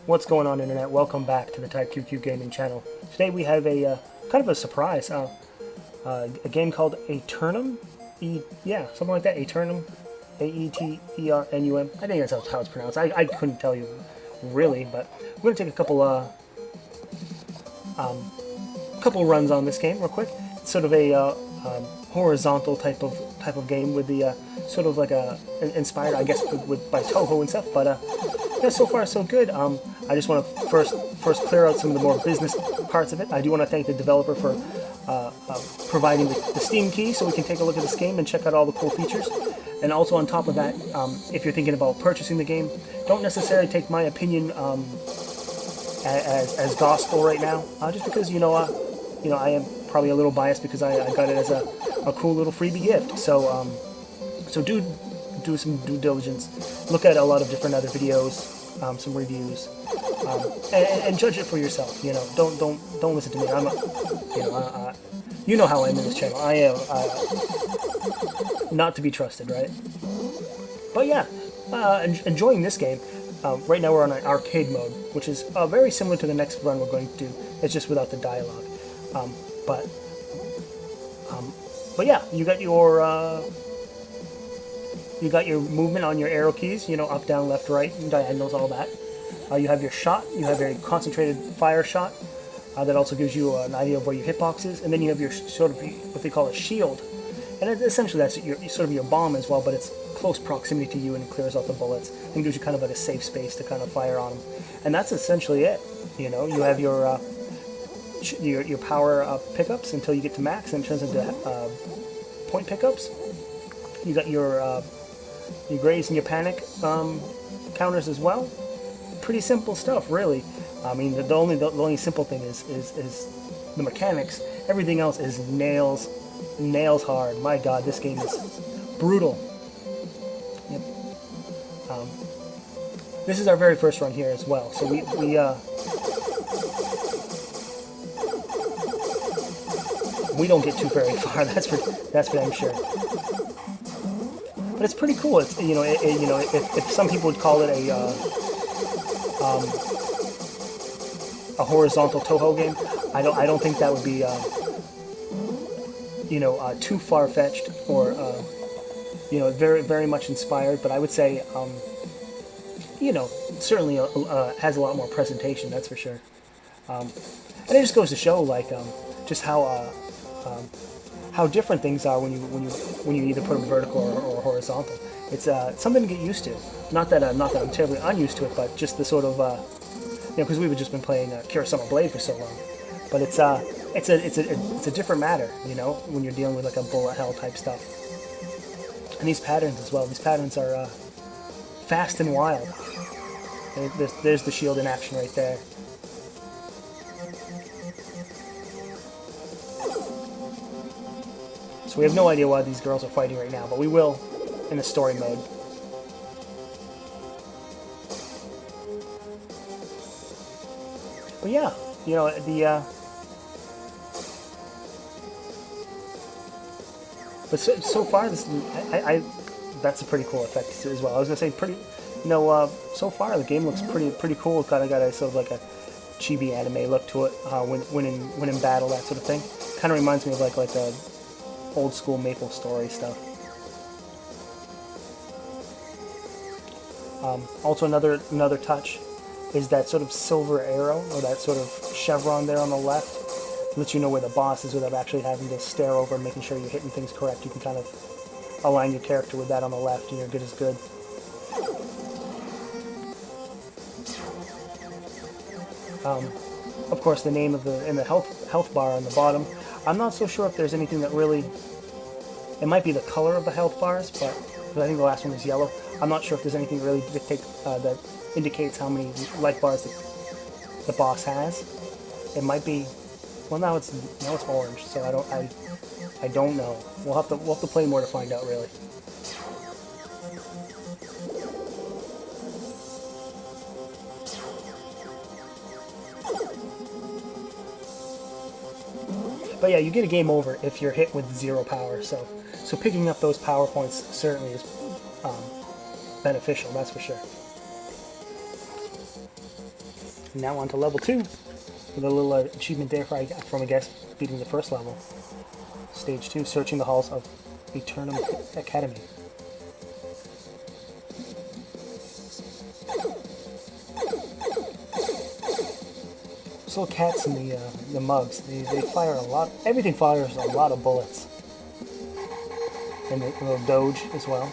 What's going on, internet? Welcome back to the Type QQ Gaming channel. Today we have a kind of a surprise, a game called Aeternum. Yeah, something like that. Aeternum, A-E-T-E-R-N-U-M. I think that's how it's pronounced. I couldn't tell you really, but we're gonna take a couple runs on this game real quick. It's sort of a horizontal type of game with the sort of like inspired, I guess, by Touhou and stuff. But yeah, so far so good. I just want to first clear out some of the more business parts of it. I do want to thank the developer for providing the Steam key so we can take a look at this game and check out all the cool features. And also on top of that, if you're thinking about purchasing the game, don't necessarily take my opinion as gospel right now, just because I am probably a little biased because I got it as a cool little freebie gift. So do some due diligence, look at a lot of different other videos, some reviews, and judge it for yourself. Don't listen to me. I'm you know how I am in this channel. I am not to be trusted, right? But yeah, enjoying this game. Right now we're on an arcade mode, which is very similar to the next run we're going to do. It's just without the dialogue. But yeah, you got your movement on your arrow keys, up, down, left, right, diagonals, all that. You have your shot, you have a concentrated fire shot that also gives you an idea of where your hitbox is, and then you have your sort of what they call a shield, and essentially that's sort of your bomb as well, but it's close proximity to you and it clears out the bullets and gives you kind of like a safe space to kind of fire on them, and that's essentially it. You have your power pickups until you get to max, and it turns into point pickups. You got your graze and your panic counters as well. Pretty simple stuff, really. I mean, the only simple thing is the mechanics. Everything else is nails hard. My God, this game is brutal. Yep. This is our very first run here as well, so we don't get too very far. That's for damn sure. But it's pretty cool. It's if some people would call it a horizontal Touhou game, I don't think that would be too far-fetched or very very much inspired. But I would say certainly has a lot more presentation. That's for sure. And it just goes to show just how different things are when you either put them vertical or horizontal. It's something to get used to. Not that I'm terribly unused to it, but just the sort of because we've just been playing Summer Blade for so long. But it's a different matter, when you're dealing with like a bullet hell type stuff. And these patterns as well. These patterns are fast and wild. There's the shield in action right there. So we have no idea why these girls are fighting right now, but we will in the story mode. But yeah, but so far this that's a pretty cool effect as well. I was gonna say so far the game looks pretty cool. It's kind of got a sort of like a chibi anime look to it when in battle, that sort of thing. Kind of reminds me of like a old school Maple Story stuff. Also another touch is that sort of silver arrow, or that sort of chevron there on the left. Lets you know where the boss is without actually having to stare over and making sure you're hitting things correct. You can kind of align your character with that on the left and you're good as good. Of course, the name of the health bar on the bottom. I'm not so sure if there's anything that really... It might be the color of the health bars, but I think the last one is yellow. I'm not sure if there's anything really that indicates how many life bars the boss has. It might be... Well, now it's orange, so I don't know. We'll have to play more to find out, really. But yeah, you get a game over if you're hit with 0 power. So picking up those power points certainly is beneficial. That's for sure. Now on to level 2. With a little achievement there from, I guess, beating the first level. Stage 2, searching the halls of Aeternum Academy. Those little cats in the mugs, they fire a lot. Everything fires a lot of bullets. And the little doge as well.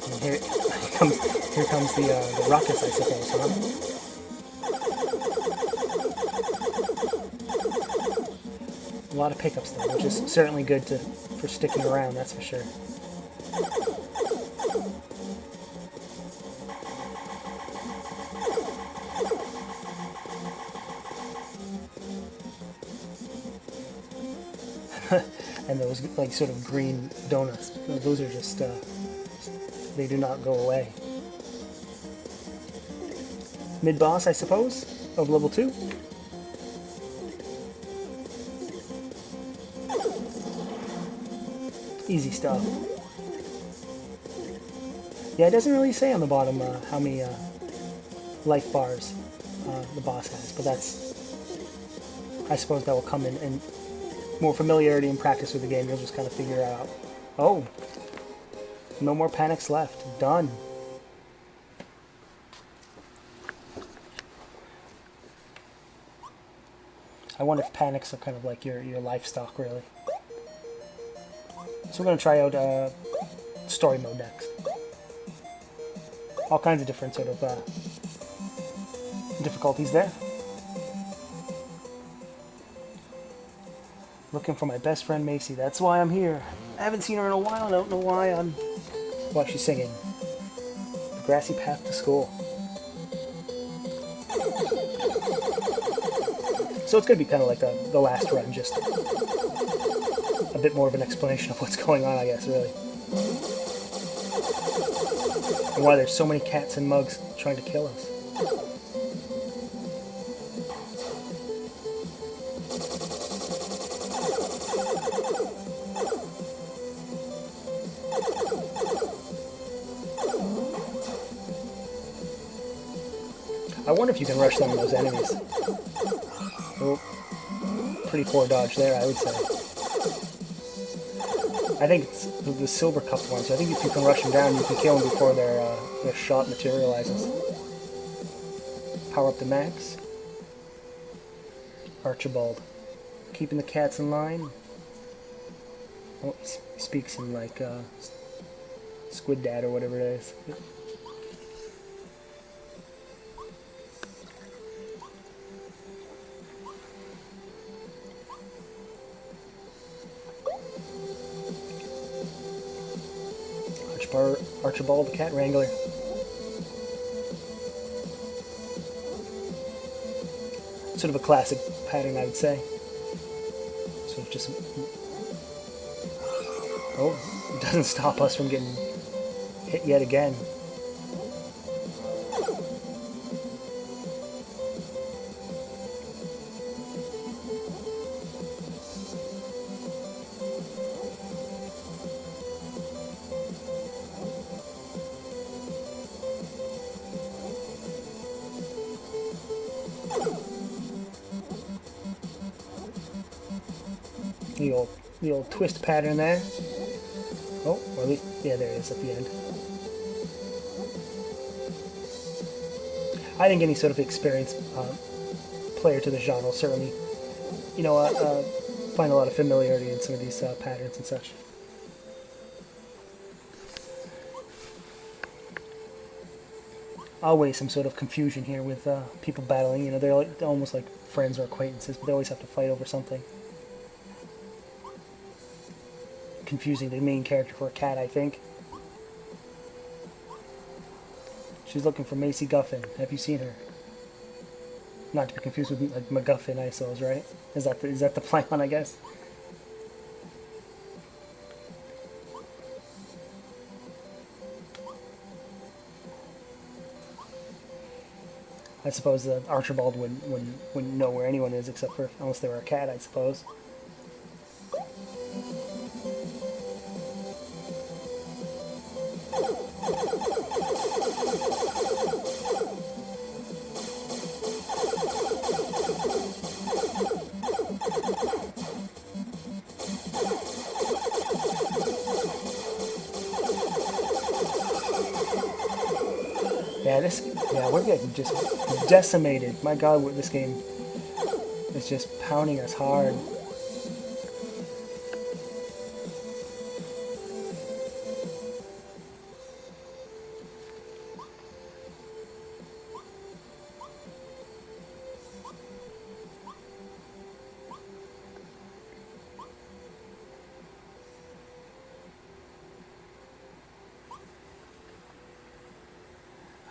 And here comes the rockets, I suppose, huh? A lot of pickups though, which is certainly good for sticking around, that's for sure. And those like sort of green donuts, those are just they do not go away. Mid-boss, I suppose, of level 2. Easy stuff. Yeah, it doesn't really say on the bottom how many life bars the boss has, but that's, I suppose that will come in more familiarity and practice with the game. You'll just kind of figure it out. Oh, no more panics left. Done. I wonder if panics are kind of like your livestock, really. So we're going to try out story mode next. All kinds of different sort of difficulties there. Looking for my best friend Macy. That's why I'm here. I haven't seen her in a while. I don't know why. Why she's singing. The grassy path to school. So it's going to be kind of like the last run, just a bit more of an explanation of what's going on, I guess, really. And why there's so many cats and mugs trying to kill us. I wonder if you can rush some of those enemies. Oh, pretty poor dodge there, I would say. I think it's the silver cup ones. I think if you can rush them down, you can kill them before their shot materializes. Power up to max. Archibald. Keeping the cats in line. Oh, he speaks in like Squid Dad or whatever it is. Archibald, the cat wrangler. Sort of a classic pattern, I would say. Sort of just... Oh, it doesn't stop us from getting hit yet again. The old twist pattern there. Oh, or at least, yeah, there it is at the end. I think any sort of experienced player to the genre will certainly, find a lot of familiarity in some of these patterns and such. Always some sort of confusion here with people battling. They're almost like friends or acquaintances, but they always have to fight over something. Confusing the main character for a cat, I think. She's looking for Macy Guffin. Have you seen her? Not to be confused with like MacGuffin, I suppose, right? Is that the plan, I guess? I suppose the Archibald wouldn't know where anyone is except for unless they were a cat, I suppose. Yeah, we're getting just decimated. My God, this game is just pounding us hard.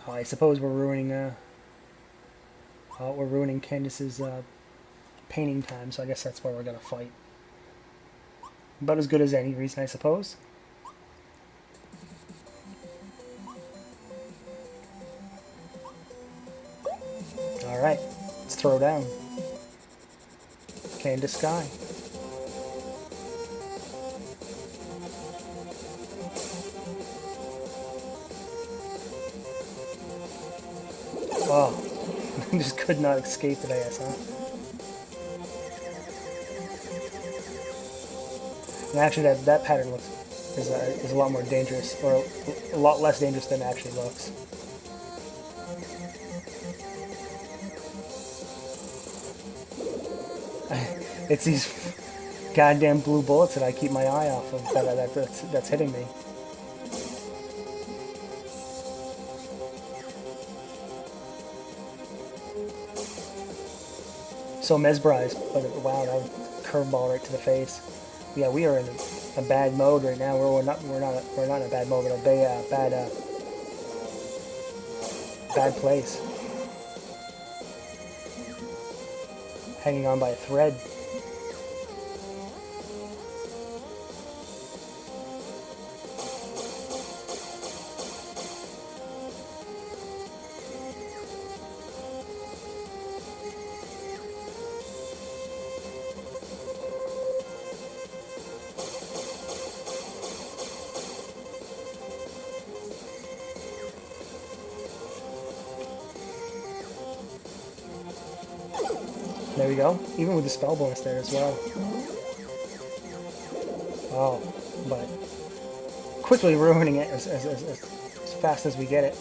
I suppose we're ruining Candace's painting time, so I guess that's where we're gonna fight. About as good as any reason, I suppose. All right, let's throw down. Candace Sky. Oh, just could not escape it, I guess, huh? And actually, that pattern is a lot more dangerous, or a lot less dangerous than it actually looks. It's these goddamn blue bullets that I keep my eye off of that's hitting me. So mesmerized, but wow, that curveball right to the face. Yeah, we are in a bad mode right now. We're not in a bad mode, but a bad place. Hanging on by a thread. There we go. Even with the spell bonus there as well. Oh, but quickly ruining it as fast as we get it.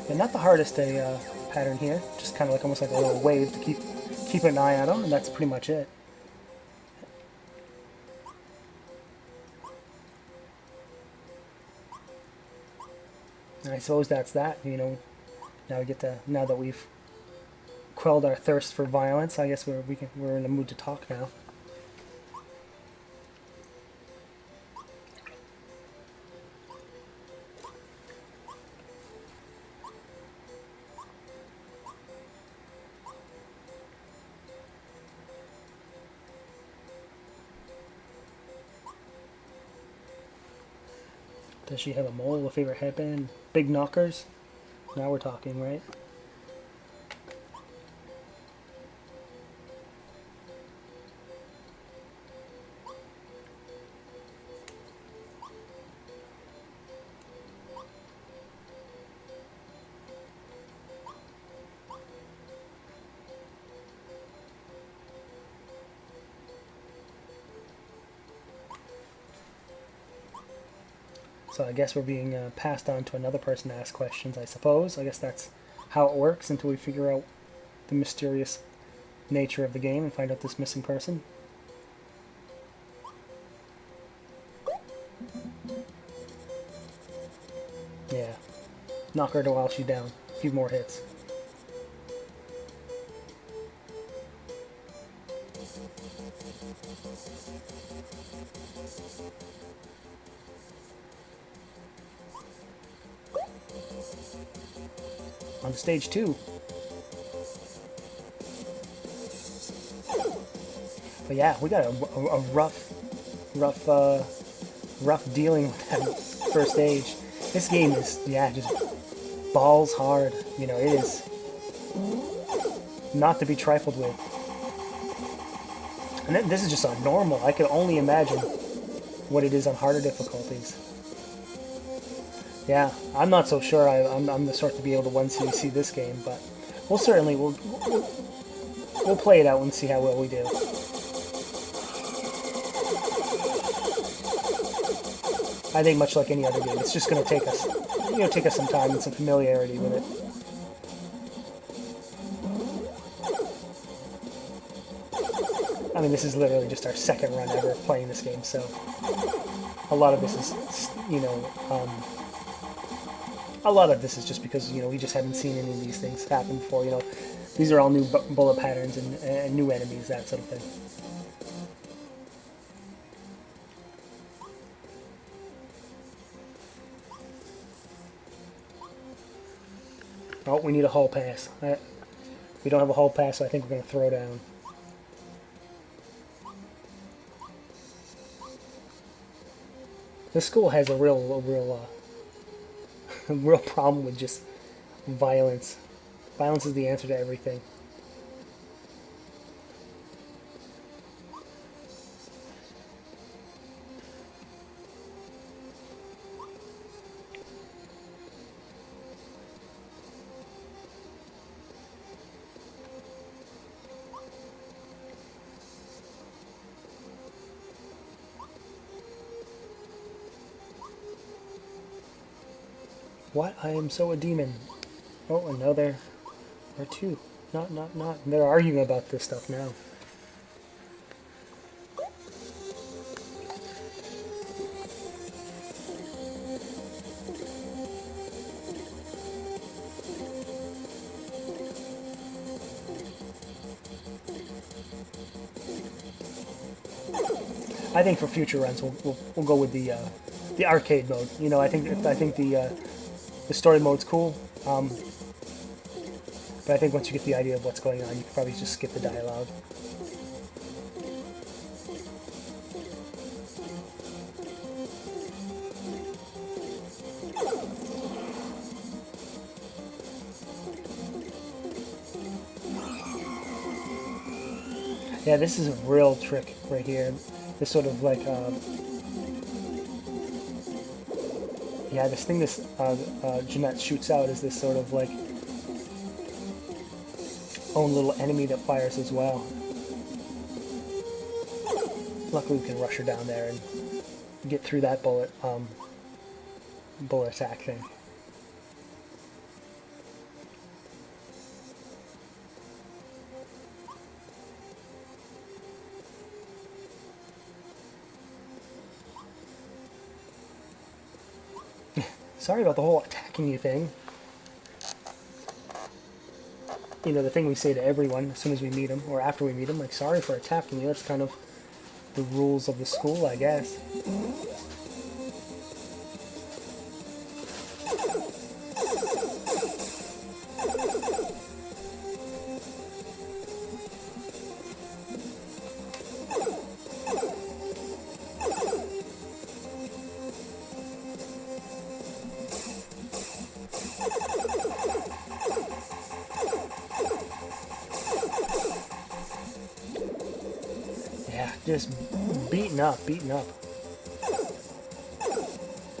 And not the hardest pattern here, just kind of like almost like a little wave to keep an eye on them, and that's pretty much it. And I suppose that's that. You know, now that we've quelled our thirst for violence, I guess we're in the mood to talk now. Does she have a mole, a favorite headband, big knockers? Now we're talking, right? So I guess we're being passed on to another person to ask questions, I suppose. I guess that's how it works until we figure out the mysterious nature of the game and find out this missing person. Yeah. Knock her to while she's down. A few more hits. on to stage 2. But yeah, we got a rough dealing with that first stage. This game is, yeah, just balls hard. You know, it is not to be trifled with. And then, this is just on normal. I can only imagine what it is on harder difficulties. Yeah, I'm not so sure I'm the sort to be able to 1cc this game, but we'll certainly, we'll play it out and see how well we do. I think much like any other game, it's just going to take us, take us some time and some familiarity with it. I mean, this is literally just our second run ever playing this game, so a lot of this is, a lot of this is just because, we just haven't seen any of these things happen before, These are all new bullet patterns and new enemies, that sort of thing. Oh, we need a hall pass. We don't have a hall pass, so I think we're going to throw down. This school has a real problem with just violence. Violence is the answer to everything. What? I am so a demon. Oh, and now there are two. Not. They're arguing about this stuff now. I think for future runs we'll go with the arcade mode. I think the story mode's cool, but I think once you get the idea of what's going on, you can probably just skip the dialogue. Yeah, this is a real trick right here. This sort of like, yeah, this thing this Jeanette shoots out is this sort of like own little enemy that fires as well. Luckily we can rush her down there and get through that bullet attack thing. Sorry about the whole attacking you thing. The thing we say to everyone as soon as we meet them, or after we meet them, like, sorry for attacking you. That's kind of the rules of the school, I guess. Just beaten up.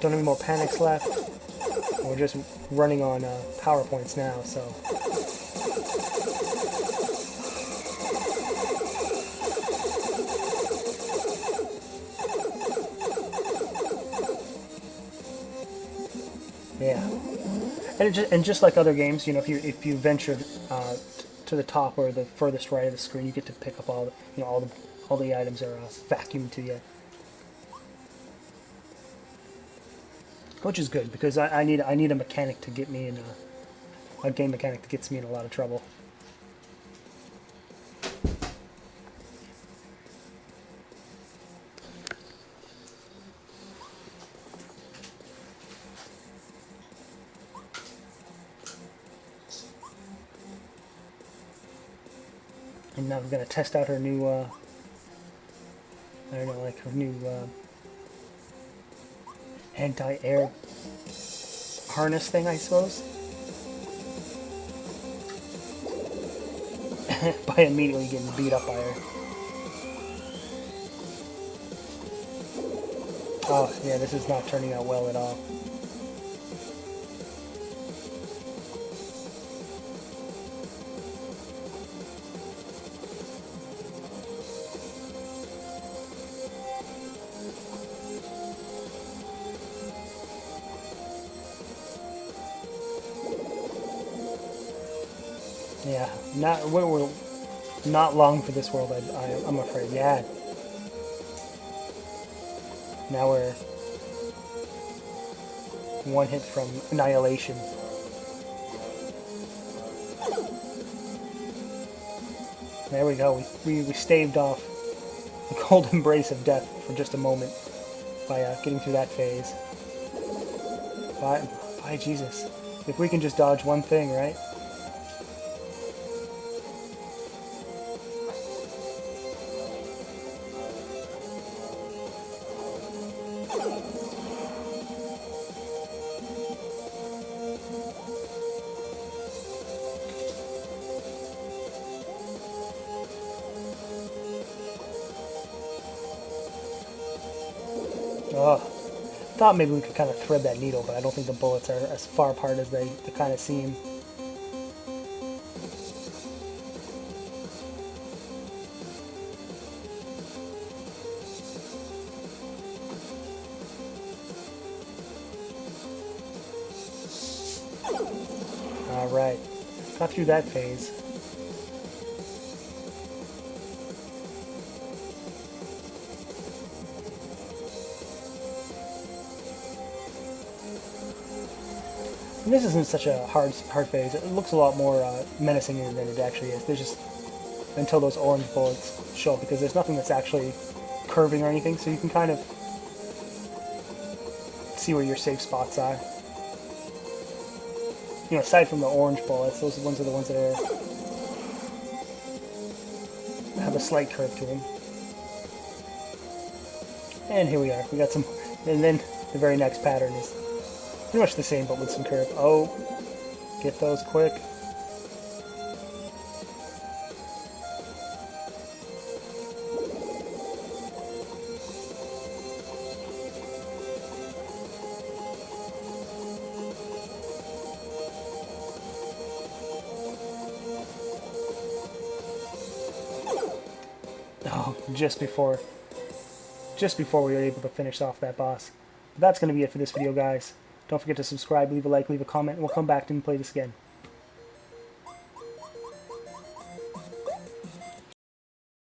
Don't have any more panics left. We're just running on PowerPoints now, so. Yeah, and just like other games, if you venture to the top or the furthest right of the screen, you get to pick up all the items are vacuumed to you, which is good because I need a mechanic to get me in a game mechanic that gets me in a lot of trouble. And now we're gonna test out her new, I don't know, like her new anti-air harness thing, I suppose. By immediately getting beat up by her. Oh, yeah, this is not turning out well at all. Yeah, we're not long for this world, I'm afraid. Yeah. Now we're one hit from annihilation. There we go. We staved off the cold embrace of death for just a moment by getting through that phase. By Jesus. If we can just dodge one thing, right? Oh, thought maybe we could kind of thread that needle, but I don't think the bullets are as far apart as they kind of seem. Alright, got through that phase. And this isn't such a hard phase. It looks a lot more menacing than it actually is. There's just until those orange bullets show up, because there's nothing that's actually curving or anything, so you can kind of see where your safe spots are. You know, aside from the orange bullets, those ones are the ones that have a slight curve to them. And here we are. We got some, and then the very next pattern is pretty much the same, but with some curve. Oh, get those quick. Oh, just before we were able to finish off that boss. But that's going to be it for this video, guys. Don't forget to subscribe, leave a like, leave a comment, and we'll come back and play this again.